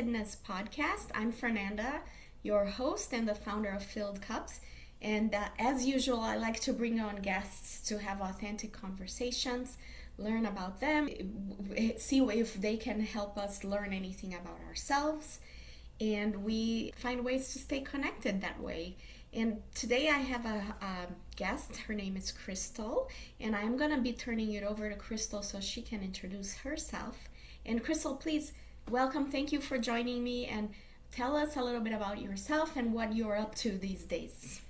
Connectedness podcast. I'm Fernanda, your host and the founder of Filled Cups. And as usual, I like to bring on guests to have authentic conversations, learn about them, see if they can help us learn anything about ourselves, and we find ways to stay connected that way. And today I have a guest. Her name is Crystal, and I'm going to be turning it over to Crystal so she can introduce herself. And Crystal, please welcome. Thank you for joining me, and tell us a little bit about yourself and what you're up to these days.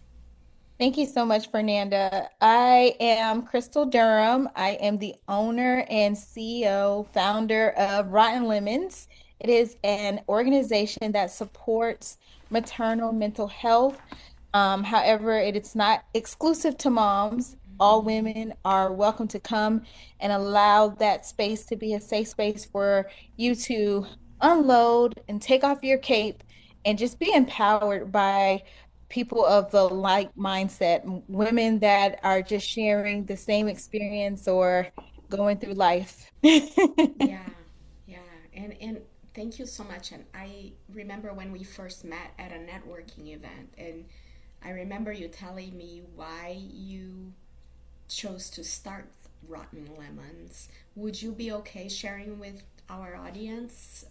Thank you so much, Fernanda. I am Crystal Durham. I am the owner and CEO, founder of Rotten Lemons. It is an organization that supports maternal mental health. However, it is not exclusive to moms. All women are welcome to come and allow that space to be a safe space for you to unload and take off your cape and just be empowered by people of the like mindset, women that are just sharing the same experience or going through life. Yeah, yeah, and thank you so much. And I remember when we first met at a networking event, and I remember you telling me why you chose to start Rotten Lemons. Would you be okay sharing with our audience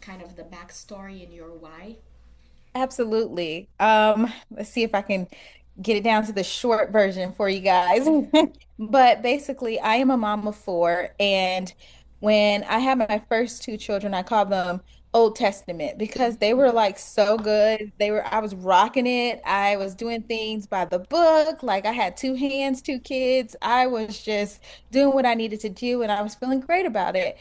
kind of the backstory and your why? Absolutely. Let's see if I can get it down to the short version for you guys. But basically, I am a mom of four, and when I had my first two children, I called them Old Testament because they were like so good. I was rocking it. I was doing things by the book. Like I had two hands, two kids. I was just doing what I needed to do, and I was feeling great about it.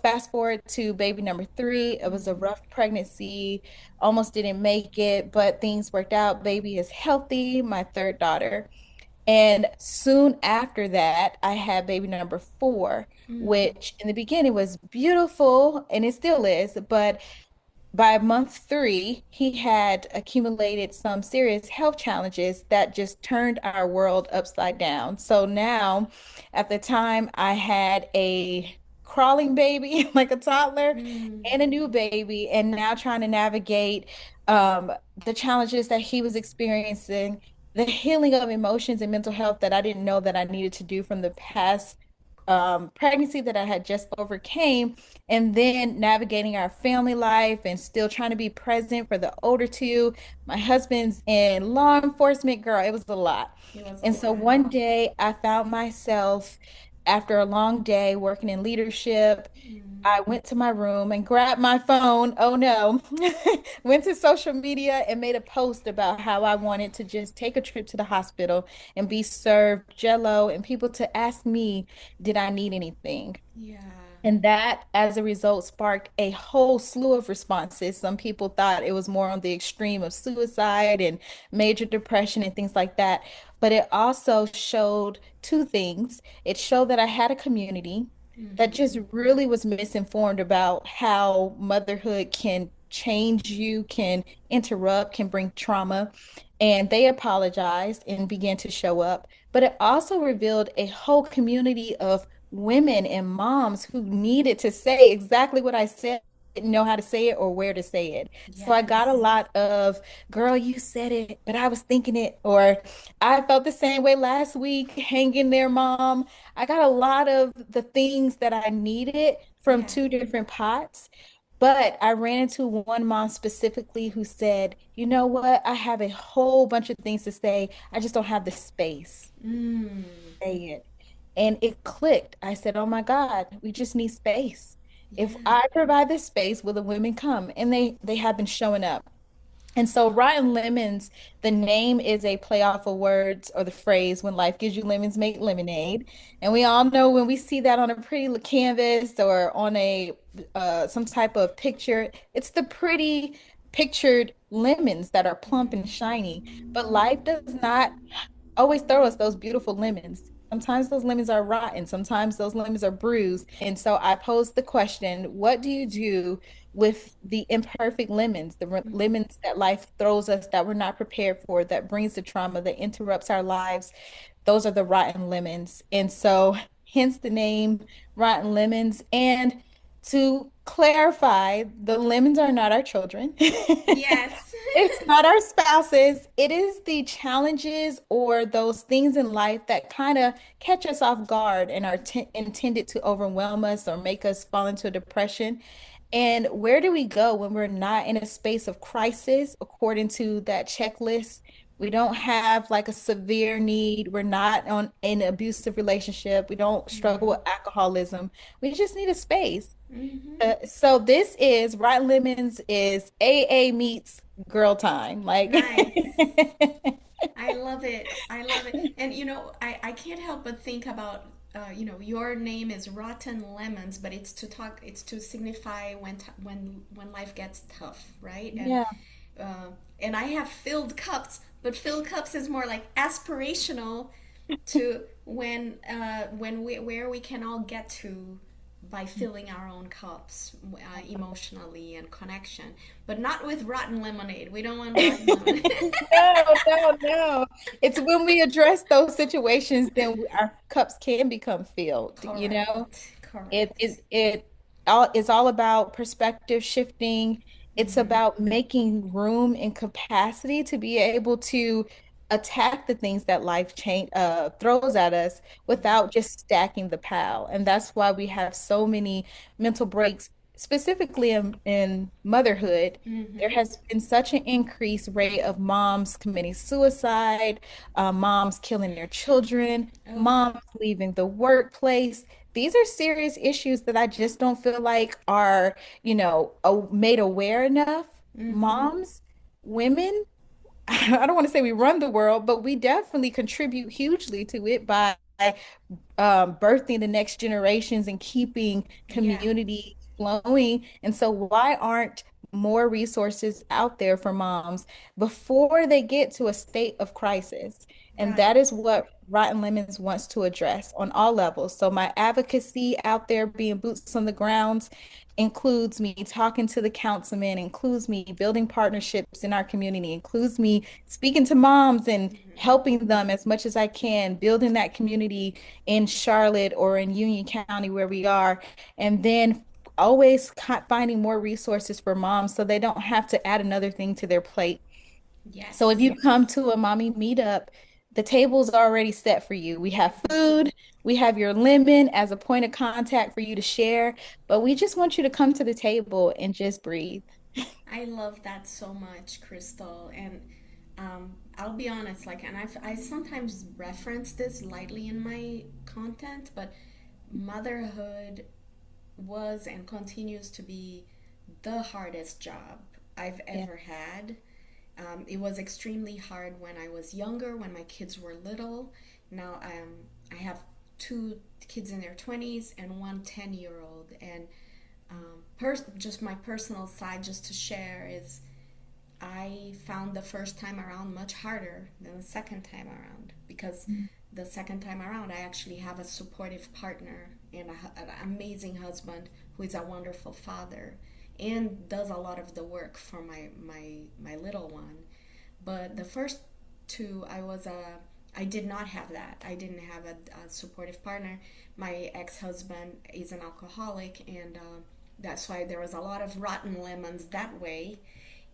Fast forward to baby number three. It was a rough pregnancy, almost didn't make it, but things worked out. Baby is healthy, my third daughter. And soon after that, I had baby number four, Mm, which in the beginning was beautiful and it still is. But by month three, he had accumulated some serious health challenges that just turned our world upside down. So now, at the time, I had a crawling baby, like a toddler, mm, and a new baby, and now trying to navigate the challenges that he was experiencing, the healing of emotions and mental health that I didn't know that I needed to do from the past pregnancy that I had just overcame, and then navigating our family life and still trying to be present for the older two. My husband's in law enforcement, girl, it was a lot. it was a And so lot. one day I found myself after a long day working in leadership. I Mm, went to my room and grabbed my phone. Oh no. Went to social media and made a post about how I wanted to just take a trip to the hospital and be served Jello and people to ask me, did I need anything? yeah, And that, as a result, sparked a whole slew of responses. Some people thought it was more on the extreme of suicide and major depression and things like that. But it also showed two things. It showed that I had a community that just really was misinformed about how motherhood can change you, can interrupt, can bring trauma. And they apologized and began to show up. But it also revealed a whole community of women and moms who needed to say exactly what I said, didn't know how to say it or where to say it. So I got a yes, lot of, girl, you said it, but I was thinking it, or I felt the same way last week, hang in there, mom. I got a lot of the things that I needed from yeah, two different pots. But I ran into one mom specifically who said, you know what? I have a whole bunch of things to say. I just don't have the space mm, to say it. And it clicked. I said, oh my God, we just need space. If yeah, I provide this space, will the women come? And they have been showing up. And so Rotten Lemons, the name is a play off of words or the phrase, when life gives you lemons, make lemonade. And we all know when we see that on a pretty canvas or on a some type of picture, it's the pretty pictured lemons that are plump and shiny. But life does not always throw us those beautiful lemons. Sometimes those lemons are rotten, sometimes those lemons are bruised. And so I posed the question, what do you do with the imperfect lemons, the lemons that life throws us that we're not prepared for, that brings the trauma, that interrupts our lives? Those are the rotten lemons. And so hence the name Rotten Lemons. And to clarify, the lemons are not our children. Yes. It's not our spouses. It is the challenges or those things in life that kind of catch us off guard and are intended to overwhelm us or make us fall into a depression. And where do we go when we're not in a space of crisis according to that checklist? We don't have like a severe need. We're not on an abusive relationship. We don't struggle with alcoholism. We just need a space. Mm-hmm. So this is Right Lemons is AA meets girl time. Like Nice. I love it. I love it. And I can't help but think about your name is Rotten Lemons, but it's to signify when life gets tough, right? yeah, Uh, and I have filled cups, but filled cups is more like aspirational to when we where we can all get to by filling our own cups emotionally and connection, but not with rotten lemonade. We don't want rotten lemonade. no. It's when we address those situations, then our cups can become filled, you know? Correct. It Correct. it it all is all about perspective shifting. It's Mm-hmm. about making room and capacity to be able to attack the things that life change throws at us without just stacking the pile. And that's why we have so many mental breaks, specifically in motherhood. There Mm-hmm. has been such an increased rate of moms committing suicide, moms killing their children, Oh. moms leaving the workplace. These are serious issues that I just don't feel like are, made aware enough. Mm-hmm. Moms, women, I don't want to say we run the world, but we definitely contribute hugely to it by birthing the next generations and keeping Yeah. community flowing. And so, why aren't more resources out there for moms before they get to a state of crisis? And that Right. is what Rotten Lemons wants to address on all levels. So, my advocacy out there being boots on the grounds includes me talking to the councilman, includes me building partnerships in our community, includes me speaking to moms and helping them as much as I can, building that community in Charlotte or in Union County where we are, and then always finding more resources for moms so they don't have to add another thing to their plate. So if Yes. you come to a mommy meetup, the table's already set for you. We have food, we have your lemon as a point of contact for you to share, but we just want you to come to the table and just breathe. I love that so much, Crystal. And I'll be honest, like, and I sometimes reference this lightly in my content, but motherhood was and continues to be the hardest job I've Yeah. ever had. It was extremely hard when I was younger, when my kids were little. Now I have two kids in their 20s and one 10-year old. And just my personal side, just to share, is I found the first time around much harder than the second time around because the second time around I actually have a supportive partner and an amazing husband who is a wonderful father and does a lot of the work for my little one. But the first two, I did not have that. I didn't have a supportive partner. My ex-husband is an alcoholic, and that's why there was a lot of rotten lemons that way.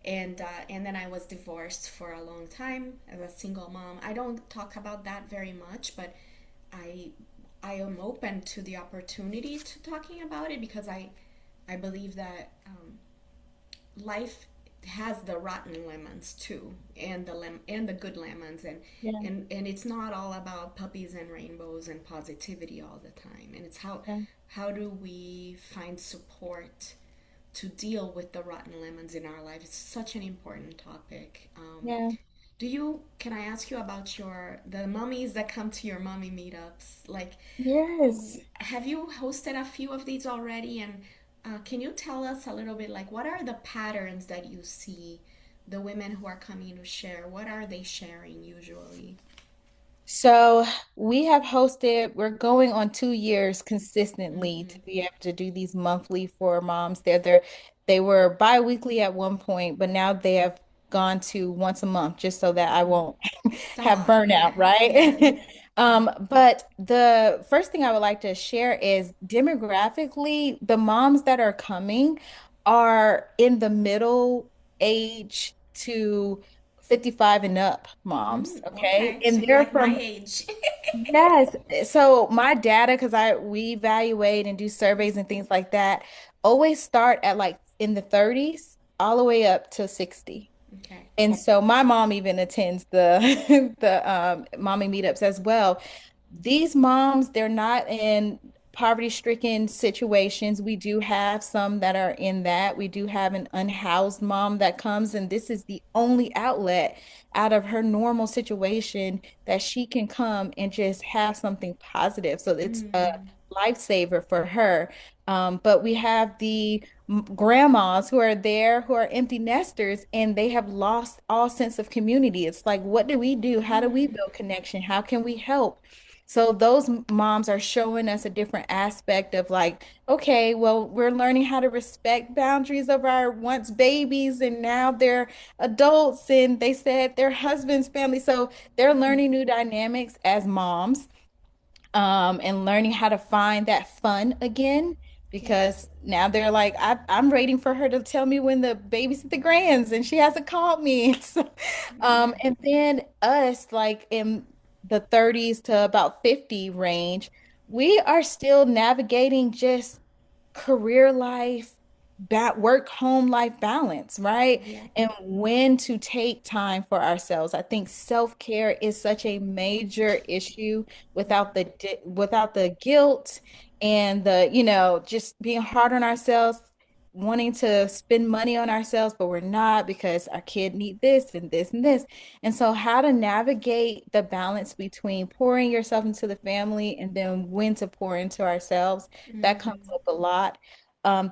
And then I was divorced for a long time as a single mom. I don't talk about that very much, but I I am open to the opportunity to talking about it because I believe that life has the rotten lemons too, and the good lemons, Yeah. and it's not all about puppies and rainbows and positivity all the time. And it's Yeah. how do we find support to deal with the rotten lemons in our life? It's such an important topic. Yeah. Can I ask you about the mummies that come to your mummy meetups? Like, Yes. have you hosted a few of these already? And can you tell us a little bit, like, what are the patterns that you see the women who are coming to share? What are they sharing usually? So we have hosted, we're going on 2 years consistently to Mm-hmm. be able to do these monthly for moms. They were bi-weekly at one point, but now they have gone to once a month just so that I won't It's a have lot. burnout, Yeah. Yeah. right? But the first thing I would like to share is demographically, the moms that are coming are in the middle age to 55 and up moms, okay? Okay, so And you're they're like my from, age. yes. So my data, because we evaluate and do surveys and things like that, always start at like in the 30s all the way up to 60. Okay. And so my mom even attends the the mommy meetups as well. These moms, they're not in poverty-stricken situations. We do have some that are in that. We do have an unhoused mom that comes, and this is the only outlet out of her normal situation that she can come and just have something positive. So it's a lifesaver for her. But we have the grandmas who are there who are empty nesters and they have lost all sense of community. It's like, what do we do? How do we build connection? How can we help? So those moms are showing us a different aspect of like, okay, well, we're learning how to respect boundaries of our once babies and now they're adults and they said their husband's family. So they're learning new dynamics as moms, and learning how to find that fun again. Yes. Because now they're like, I'm waiting for her to tell me when the baby's at the grands, and she hasn't called me. So, Yeah. and then us, like in the 30s to about 50 range, we are still navigating just career life, work home life balance, right? Yeah. And when to take time for ourselves. I think self-care is such a major issue without the guilt and the, just being hard on ourselves, wanting to spend money on ourselves, but we're not because our kid need this and this and this. And so how to navigate the balance between pouring yourself into the family and then when to pour into ourselves, that comes up a lot.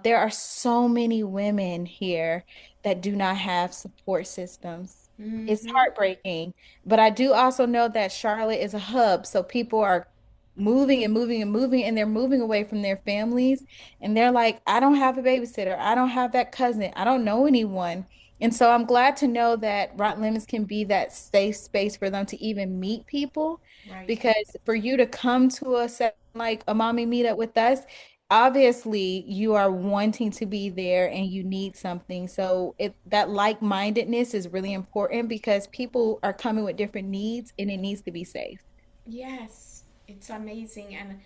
There are so many women here that do not have support systems. It's Mm-hmm. heartbreaking. But I do also know that Charlotte is a hub. So people are moving and moving and moving, and they're moving away from their families. And they're like, I don't have a babysitter. I don't have that cousin. I don't know anyone. And so I'm glad to know that Rock Lemons can be that safe space for them to even meet people. Right. Because for you to come to like a mommy meetup with us, obviously you are wanting to be there and you need something. So that like-mindedness is really important because people are coming with different needs and it needs to be safe. Yes, it's amazing. And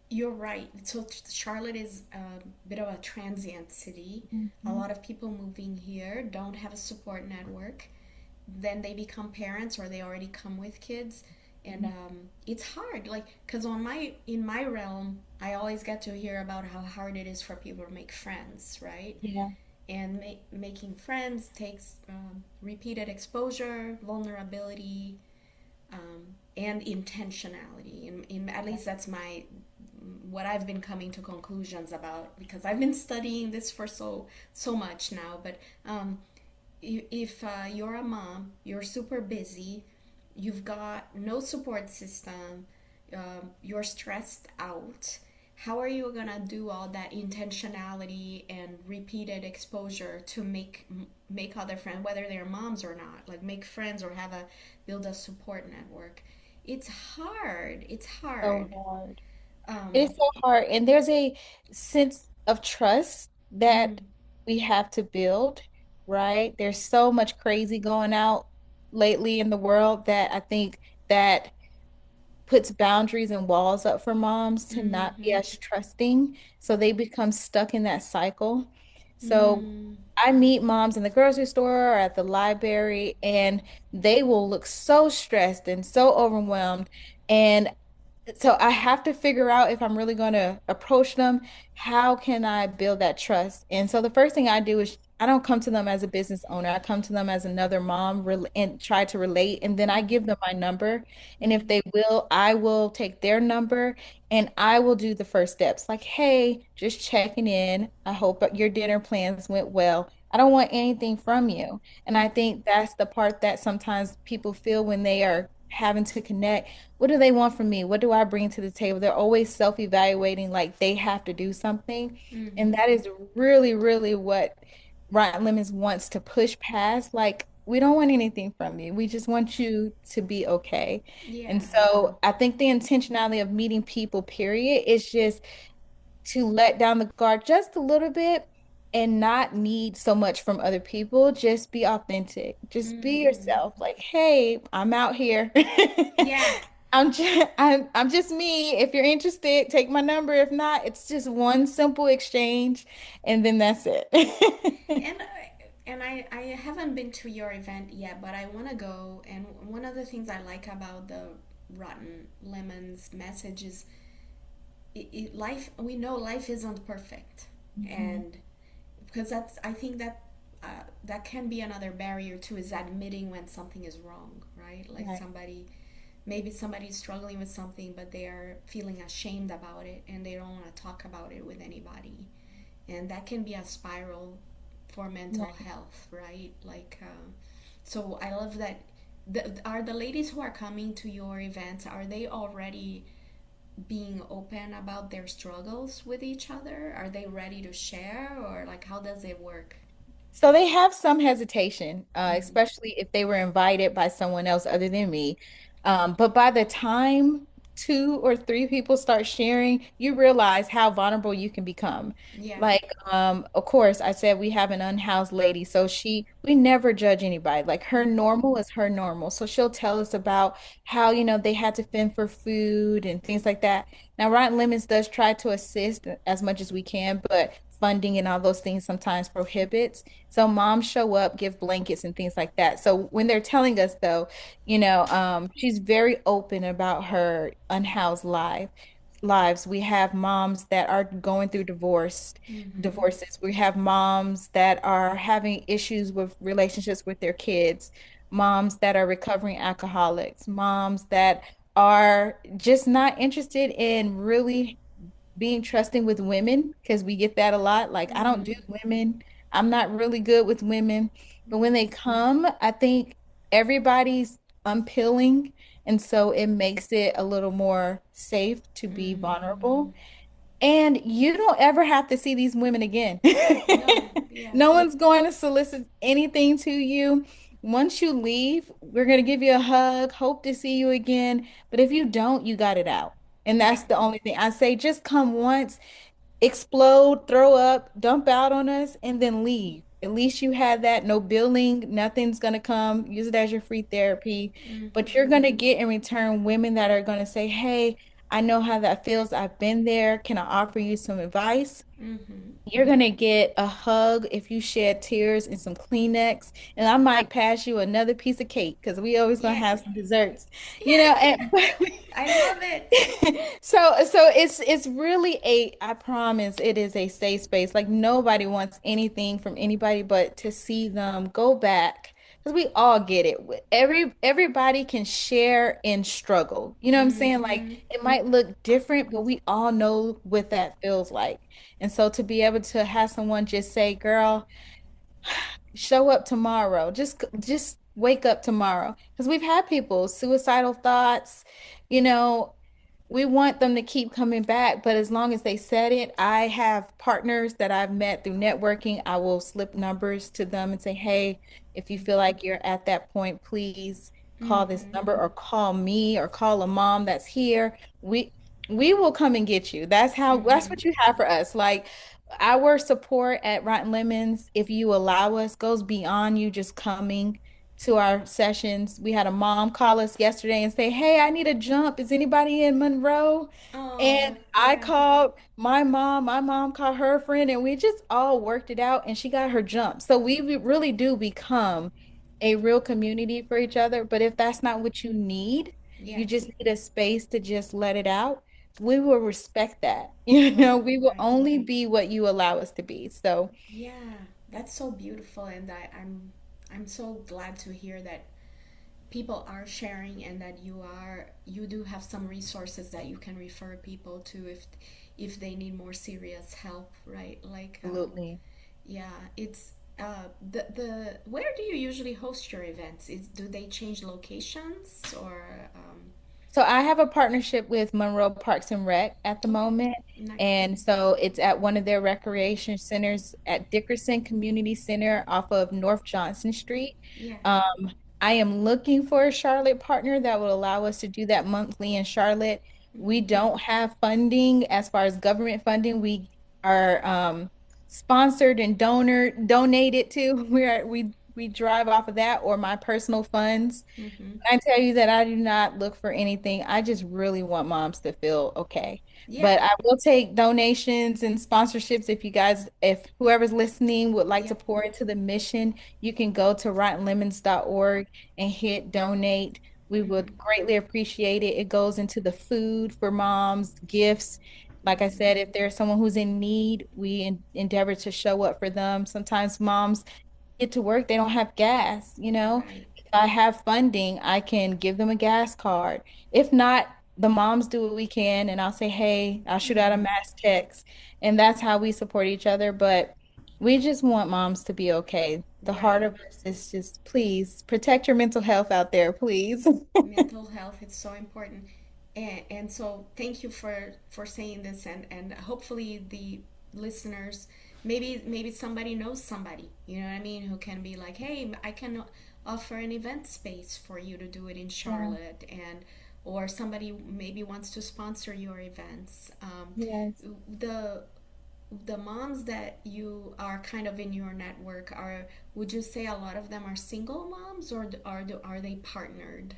you're right. So Charlotte is a bit of a transient city. A Mhm. lot of people moving here don't have a support network. Then they become parents or they already come with kids. And it's hard, like, because in my realm, I always get to hear about how hard it is for people to make friends, right? Yeah. And making friends takes repeated exposure, vulnerability, and intentionality. At least that's my what I've been coming to conclusions about because I've been studying this for so much now. But if you're a mom, you're super busy, you've got no support system, you're stressed out. How are you gonna do all that intentionality and repeated exposure to make other friends, whether they're moms or not, like make friends or build a support network? It's hard. It's So hard. hard. Um, It's so hard. And there's a sense of trust that mm, we have to build, right? There's so much crazy going out lately in the world that I think that puts boundaries and walls up for moms to not be mm-hmm, as trusting. So they become stuck in that cycle. So mm, I meet moms in the grocery store or at the library, and they will look so stressed and so overwhelmed. And so I have to figure out if I'm really going to approach them, how can I build that trust? And so the first thing I do is I don't come to them as a business owner. I come to them as another mom and try to relate. And then I give them my number. And if they will, I will take their number and I will do the first steps. Like, hey, just checking in. I hope your dinner plans went well. I don't want anything from you. And I think that's the part that sometimes people feel when they are having to connect. What do they want from me? What do I bring to the table? They're always self-evaluating like they have to do something. And mm-hmm, that is really, really what Ryan Lemons wants to push past. Like, we don't want anything from you. We just want you to be okay. And Yeah. so I think the intentionality of meeting people, period, is just to let down the guard just a little bit and not need so much from other people. Just be authentic. Just be Hmm. yourself. Like, hey, I'm out here. Yeah. I'm just me. If you're interested, take my number. If not, it's just one simple exchange and then that's it. And I haven't been to your event yet, but I want to go. And one of the things I like about the Rotten Lemons message is life. We know life isn't perfect, Mhm. and because that's I think that that can be another barrier too, is admitting when something is wrong, right? Like Right. somebody, maybe somebody's struggling with something, but they are feeling ashamed about it, and they don't want to talk about it with anybody, and that can be a spiral for mental Right. health, right? Like, so I love that. Are the ladies who are coming to your events, are they already being open about their struggles with each other? Are they ready to share, or like how does it work? So they have some hesitation, Mm. especially if they were invited by someone else other than me. But by the time two or three people start sharing, you realize how vulnerable you can become. Yeah. Like, of course, I said we have an unhoused lady, so we never judge anybody. Like her normal is her normal. So she'll tell us about how, they had to fend for food and things like that. Now, Rotten Lemons does try to assist as much as we can, but funding and all those things sometimes prohibits. So moms show up, give blankets and things like that. So when they're telling us though, she's very open about her unhoused lives. We have moms that are going through Mm-hmm. divorces. We have moms that are having issues with relationships with their kids, moms that are recovering alcoholics, moms that are just not interested in really being trusting with women because we get that a lot. Like, I don't do Mm-hmm. women. I'm not really good with women. But when they Mm-hmm. come, I think everybody's unpeeling. And so it makes it a little more safe to be Mm-hmm. vulnerable. And you don't ever have to see these women again. No. Yeah. No one's going to solicit anything to you. Once you leave, we're going to give you a hug, hope to see you again. But if you don't, you got it out. And Yeah. that's the only thing I say. Just come once, explode, throw up, dump out on us, and then leave. At least you had that. No billing, nothing's going to come. Use it as your free therapy. But you're Mm-hmm. going to get in return women that are going to say, hey, I know how that feels. I've been there. Can I offer you some advice? Mm-hmm. You're gonna get a hug if you shed tears and some Kleenex, and I might pass you another piece of cake because we always gonna Yeah. have some desserts, Yeah. and I love it. so it's really I promise it is a safe space. Like nobody wants anything from anybody but to see them go back. Because we all get it. Everybody can share in struggle. You know what I'm saying? Like Mm-hmm. it might look different, but we all know what that feels like. And so to be able to have someone just say, girl, show up tomorrow. Just wake up tomorrow. Because we've had people, suicidal thoughts, you know, we want them to keep coming back, but as long as they said it, I have partners that I've met through networking. I will slip numbers to them and say, hey, if you feel like you're at that point, please call this Mm-hmm. number or call me or call a mom that's here. We will come and get you. That's Mm-hmm. what you have for us. Like our support at Rotten Lemons, if you allow us, goes beyond you just coming to our sessions. We had a mom call us yesterday and say, hey, I need a jump. Is anybody in Monroe? Oh, And I yeah. called my mom called her friend, and we just all worked it out and she got her jump. So we really do become a real community for each other. But if that's not what you need, Yeah. you just need a space to just let it out. We will respect that. You know, Right, we will right. only be what you allow us to be. So, Yeah, that's so beautiful, and I'm so glad to hear that people are sharing, and that you do have some resources that you can refer people to if they need more serious help, right? Like, absolutely. yeah, it's the where do you usually host your events? Do they change locations, or So I have a partnership with Monroe Parks and Rec at the Okay, moment. nice. And so it's at one of their recreation centers at Dickerson Community Center off of North Johnson Street. Yeah. Um, I am looking for a Charlotte partner that will allow us to do that monthly in Charlotte. We Mm-hmm. don't have funding as far as government funding. We are sponsored and donated to. We drive off of that or my personal funds. Mm-hmm. I tell you that I do not look for anything. I just really want moms to feel okay. Yeah. But I will take donations and sponsorships if whoever's listening would like to Yep. pour into the mission, you can go to rottenlemons.org and hit donate. We would Mm-hmm. greatly appreciate it. It goes into the food for moms, gifts. Like I said, if there's someone who's in need, we endeavor to show up for them. Sometimes moms get to work, they don't have gas, you know? Right. If I have funding, I can give them a gas card. If not, the moms do what we can, and I'll say, hey, I'll shoot out a Mm-hmm. mass text. And that's how we support each other. But we just want moms to be okay. The heart Right. of us is just, please protect your mental health out there, please. Mental health is so important. And so thank you for saying this, and hopefully the listeners, maybe somebody knows somebody, you know what I mean, who can be like, hey, I can offer an event space for you to do it in Yeah. Charlotte, and or somebody maybe wants to sponsor your events. Yes. The the moms that you are kind of in your network, are, would you say a lot of them are single moms, or are they partnered?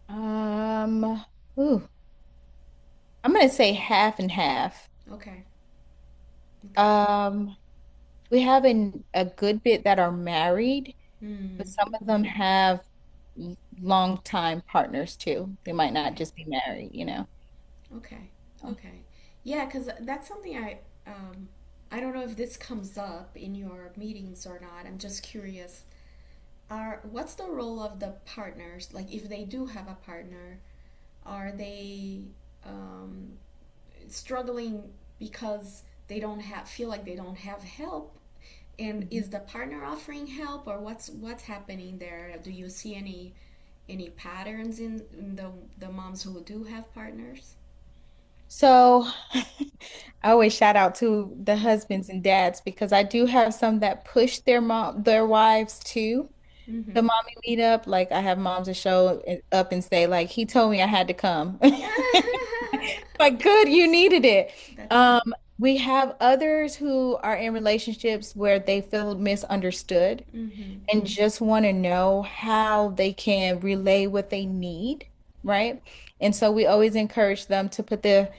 Um, ooh, I'm gonna say half and half. Okay. Okay. Um, we have a good bit that are married, but Mm, some of them have long time partners too. They might not okay. just be married, you know. Okay. Okay. Yeah, because that's something I don't know if this comes up in your meetings or not. I'm just curious. What's the role of the partners? Like, if they do have a partner, are they um, struggling because they don't have feel like they don't have help? And Mhm. is the partner offering help, or what's happening there? Do you see any patterns in the moms who do have partners? So I always shout out to the husbands and dads because I do have some that push their wives to the Mm-hmm. mommy meetup. Like I have moms that show up and say, like, he told me I had to come. Like, good, you needed it. That's Um, good. we have others who are in relationships where they feel misunderstood Mm-hmm. and just want to know how they can relay what they need, right? And so we always encourage them to put the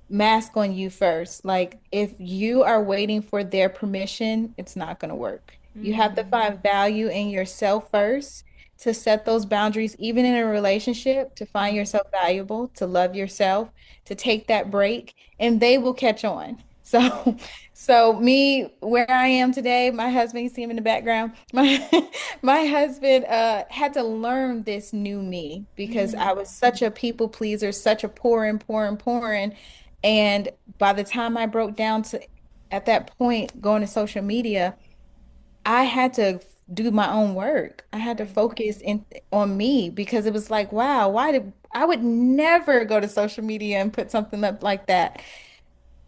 mask on you first. Like if you are waiting for their permission, it's not going to work. You have to Mm-hmm. find value in yourself first to set those boundaries, even in a relationship, to find Mm-hmm. yourself valuable, to love yourself, to take that break, and they will catch on. So, so me, where I am today, my husband, you see him in the background, my husband had to learn this new me because Mm-hmm. I was such a people pleaser, such a pouring. And by the time I broke down to at that point going to social media, I had to do my own work. I had to Right. focus on me because it was like, wow, why did I would never go to social media and put something up like that.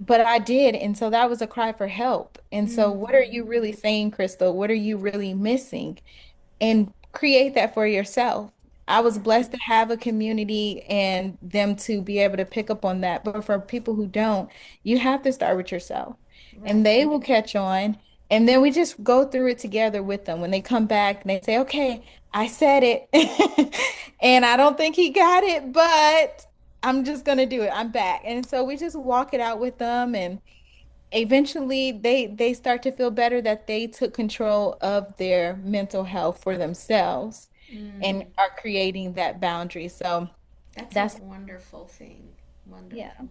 But I did. And so that was a cry for help. And so what are Mm-hmm. you really saying, Crystal? What are you really missing? And create that for yourself. I was Yeah. blessed to have a community and them to be able to pick up on that. But for people who don't, you have to start with yourself and Right. they will catch on. And then we just go through it together with them. When they come back and they say, okay, I said it. And I don't think he got it, but I'm just going to do it. I'm back. And so we just walk it out with them and eventually they start to feel better that they took control of their mental health for themselves and Mm. are creating that boundary. So That's a that's wonderful thing. yeah, Wonderful.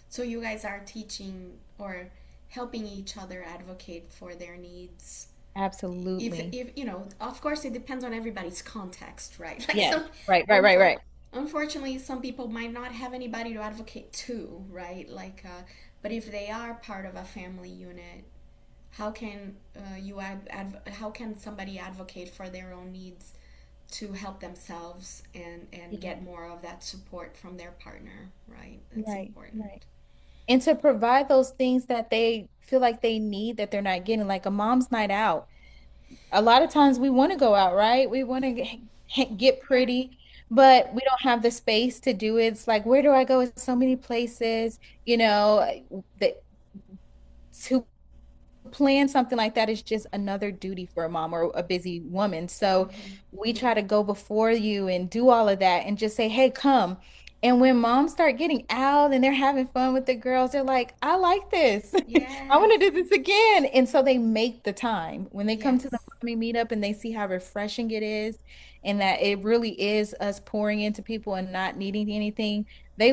So you guys are teaching or helping each other advocate for their needs. absolutely. If you know, of course, it depends on everybody's context, right? Like Yes. some, unfor- Right. unfortunately, some people might not have anybody to advocate to, right? Like, but if they are part of a family unit, how can how can somebody advocate for their own needs to help themselves and Yeah. get more of that support from their partner, right? That's Right, right. important. And to provide those things that they feel like they need that they're not getting, like a mom's night out. A lot of times we want to go out, right? We want to get Yeah. pretty, but we don't have the space to do it. It's like, where do I go? It's so many places, that to plan something like that is just another duty for a mom or a busy woman. So we try to go before you and do all of that and just say, hey, come. And when moms start getting out and they're having fun with the girls, they're like, I like this. I Yes. want to do this again. And so they make the time. When they come to the Yes. mommy meetup and they see how refreshing it is and that it really is us pouring into people and not needing anything, they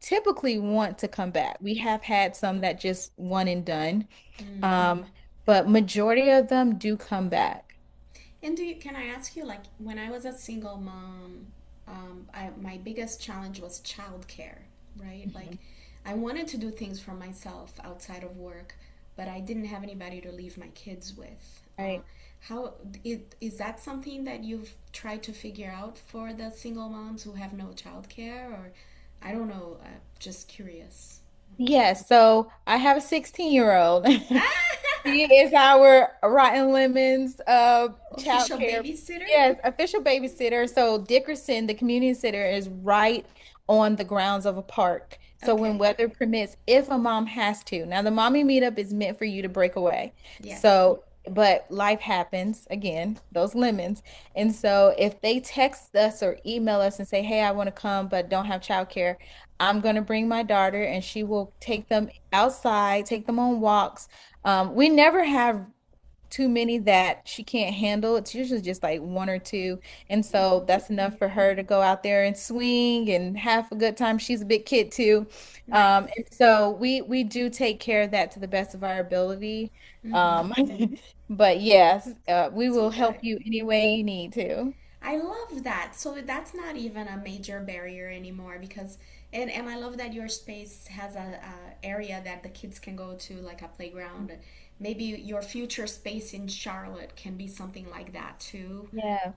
typically want to come back. We have had some that just one and done. Um, but majority of them do come back. And can I ask you, like, when I was a single mom, my biggest challenge was childcare, right? Like, Mhm. I wanted to do things for myself outside of work, but I didn't have anybody to leave my kids with. Right. Is that something that you've tried to figure out for the single moms who have no childcare, or I don't know, just curious. Yes, so I have a 16-year-old. He is our Rotten Lemons child Official care. babysitter? Yes, official babysitter. So Dickerson, the community center, is right on the grounds of a park. So when Okay. weather permits, if a mom has to. Now the mommy meetup is meant for you to break away. Yes. So, but life happens again, those lemons. And so if they text us or email us and say, "Hey, I want to come but don't have childcare," I'm going to bring my daughter and she will take them outside, take them on walks. We never have too many that she can't handle. It's usually just like one or two. And so that's enough for her to go out there and swing and have a good time. She's a big kid too. Nice. And so we do take care of that to the best of our ability. Um, but yes, we So will good. help you any way you need to. I love that. So that's not even a major barrier anymore because and I love that your space has a area that the kids can go to like a playground. Maybe your future space in Charlotte can be something like that too. Yeah.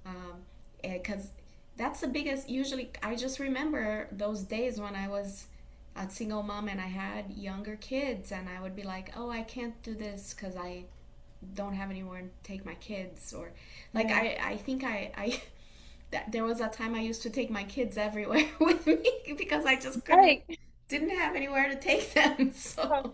Because that's the biggest. Usually, I just remember those days when I was a single mom and I had younger kids, and I would be like, "Oh, I can't do this because I don't have anywhere to take my kids," or like Yeah. I think I that there was a time I used to take my kids everywhere with me because I just couldn't Right. didn't have anywhere to take them. So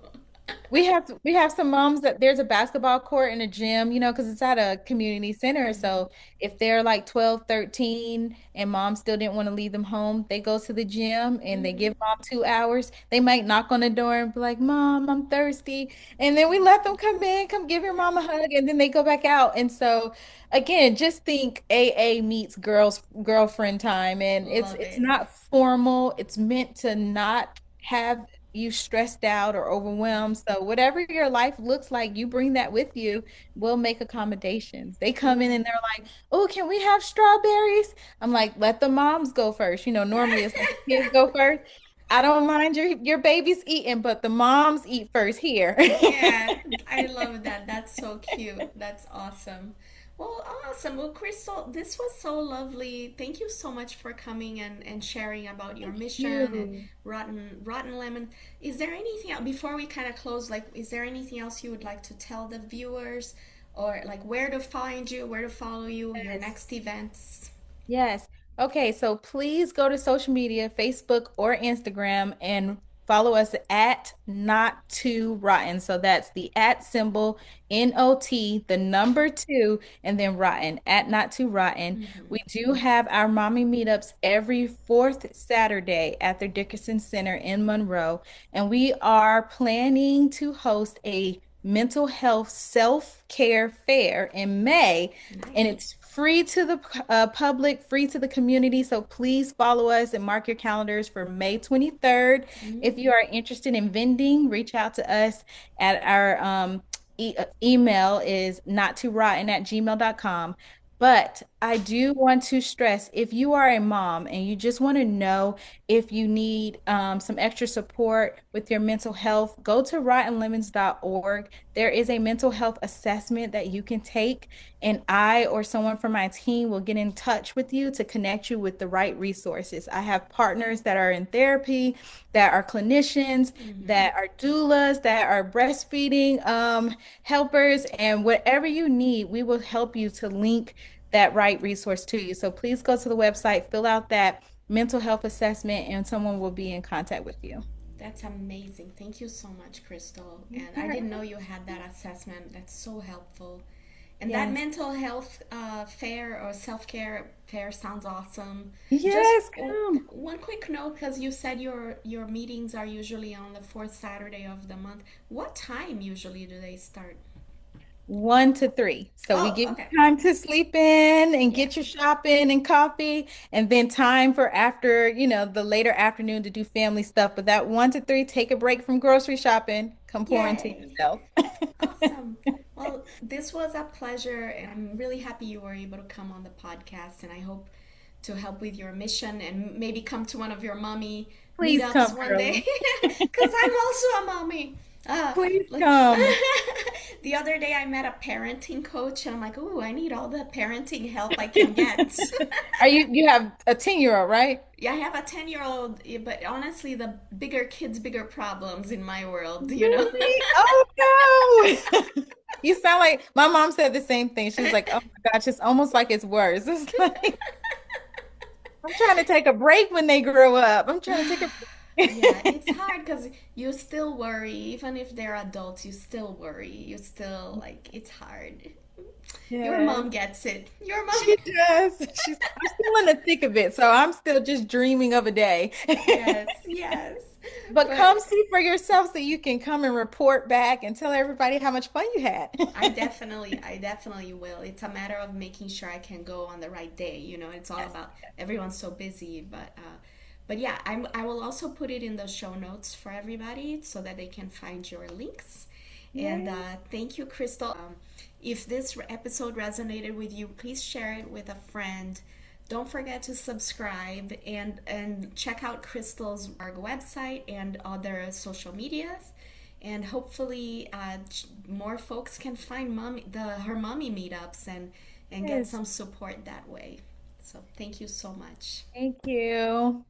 We have some moms that there's a basketball court and a gym, because it's at a community center. So if they're like 12, 13, and mom still didn't want to leave them home, they go to the gym and they give mom 2 hours. They might knock on the door and be like, "Mom, I'm thirsty." And then we let them come in, come give your mom a hug, and then they go back out. And so again, just think AA meets girlfriend time. And it's love it's it. not formal. It's meant to not have you stressed out or overwhelmed. So whatever your life looks like, you bring that with you. We'll make accommodations. They come in and they're like, "Oh, can we have strawberries?" I'm like, "Let the moms go first." Normally it's like the kids go first. I don't mind your baby's eating, but the moms eat first here. Yeah, I love that. That's so cute. That's awesome. Well, awesome. Well, Crystal, this was so lovely. Thank you so much for coming and sharing about your Thank mission and you. Rotten Lemon. Is there anything else, before we kind of close, like, is there anything else you would like to tell the viewers or like where to find you, where to follow you, your Yes. next events? Yes. Okay, so please go to social media, Facebook or Instagram, and follow us at Not Too Rotten. So that's the at symbol, NOT, the number two, and then rotten, at Not Too Rotten. We do have our mommy meetups every fourth Saturday at the Dickerson Center in Monroe, and we are planning to host a mental health self-care fair in May, and Nice. it's free to the public, free to the community. So please follow us and mark your calendars for May 23rd. If you are interested in vending, reach out to us at our email is not too rotten at gmail.com. But I do want to stress if you are a mom and you just want to know if you need some extra support with your mental health, go to rottenlemons.org. There is a mental health assessment that you can take, and I or someone from my team will get in touch with you to connect you with the right resources. I have partners that are in therapy, that are clinicians, Mm-hmm. that are doulas, that are breastfeeding helpers, and whatever you need, we will help you to link that right resource to you. So please go to the website, fill out that mental health assessment, and someone will be in contact with you. That's amazing. Thank you so much, Crystal. You And I are didn't know you had that assessment. That's so helpful. And that Yes. mental health fair or self care fair sounds awesome. Just Yes, come. one quick note, because you said your meetings are usually on the fourth Saturday of the month. What time usually do they start? 1 to 3. So we Oh, give you okay. time to sleep in and Yeah. get your shopping and coffee, and then time for after, the later afternoon to do family stuff. But that 1 to 3, take a break from grocery shopping, come pour into Yay. yourself. Awesome. Well, this was a pleasure, and I'm really happy you were able to come on the podcast. And I hope to help with your mission and maybe come to one of your mommy Please meetups come, one day girl. because I'm also a mommy. Please Like come. the other day, I met a parenting coach, and I'm like, "Ooh, I need all the parenting help I can get." Are you have a 10-year-old, right? Yeah, I have a 10-year-old, but honestly, the bigger kids, bigger problems in my world, you know? Really? Oh no. You sound like my mom said the same thing. She was like, "Oh my gosh, it's almost like it's worse." It's like I'm trying to take a break when they grow up. I'm trying to take a Yeah, it's break. hard because you still worry, even if they're adults, you still worry. You still, like, it's hard. Your Yes, mom gets it. Your mom. she does. I'm still in the thick of it, so I'm still just dreaming of a day. Yes, yes. But But come see for yourself so you can come and report back and tell everybody how much fun you had. I definitely will. It's a matter of making sure I can go on the right day. You know, it's all Yes. about everyone's so busy. But yeah, I will also put it in the show notes for everybody so that they can find your links. And Yay. thank you, Crystal. If this episode resonated with you, please share it with a friend. Don't forget to subscribe and check out Crystal's website and other social medias. And hopefully, more folks can find her mommy meetups and get Yes. some support that way. So thank you so much. Thank you.